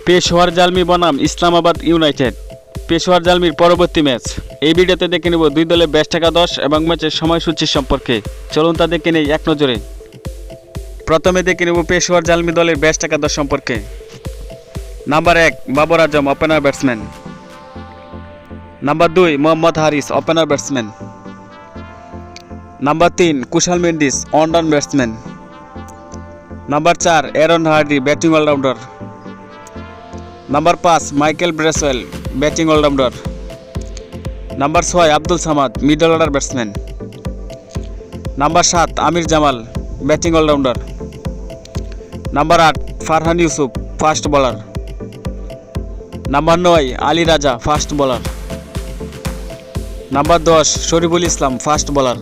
পেশোয়ার জালমি বনাম ইসলামাবাদ ইউনাইটেড। পেশোয়ার জালমির পরবর্তী ম্যাচ। এই ভিডিওতে দেখে নেব দুই দলের ব্যাচ একাদশ এবং ম্যাচের সময়সূচি সম্পর্কে। চলুন তা দেখে নেই এক নজরে। প্রথমে দেখে নেব পেশোয়ার জালমি দলের ব্যাচ একাদশ সম্পর্কে। Number 1 Babar Azam, opener batsman. Number 2 Mohammad Haris, opener batsman. Number 3 Kusal Mendis, one down batsman. Number 4 Aaron Hardie, batting allrounder. Number 5 Michael Bracewell, batting allrounder. Number 6 Abdul Samad, middle order batsman. Number 7 Aamir Jamal, batting allrounder. Number 8 Farhan Yousuf, fast bowler. Number 9 Ali Raza, fast bowler. Number 10 Shoriful Islam, fast bowler.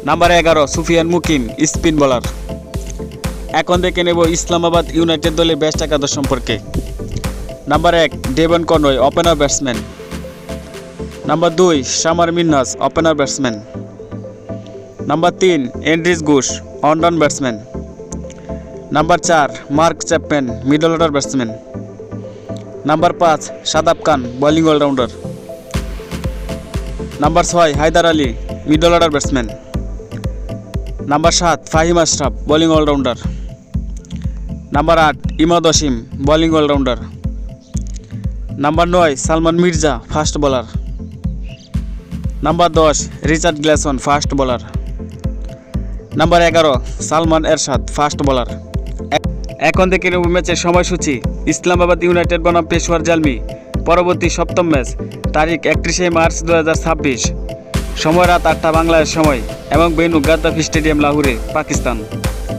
Number 11 Sufiyan Muqeem, spin bowler. এখন দেখে নেব Islamabad united দলের ব্যাচ একাদশ সম্পর্কে। Number 1 Devon Conway, opener batsman. Number 2 Shamar Minnas, opener batsman. Number 3 Andries Gous, one down batsman. Number 4 Mark Chapman, middle order batsman. Number 5 Shadab Khan, bowling allrounder. Number 6 Haider Ali, middle order batsman. Number 7 Faheem Ashraf, bowling allrounder. Number 8 Imad Wasim, bowling allrounder. Number 9 Salman Mirza, fast bowler. Number 10 Richard Gleison, fast bowler. Number 11 Salman এরশাদ, fast bowler. এখন দেখে নেব ম্যাচের সময়সূচি। Islamabad United বনাম পেশোয়ার জালমি, পরবর্তী সপ্তম match, তারিখ 31 March 2026, সময় রাত 8টা বাংলাদেশ সময় এবং ভেন্যু গাদ্দাফি স্টেডিয়াম, লাহোরে, পাকিস্তান।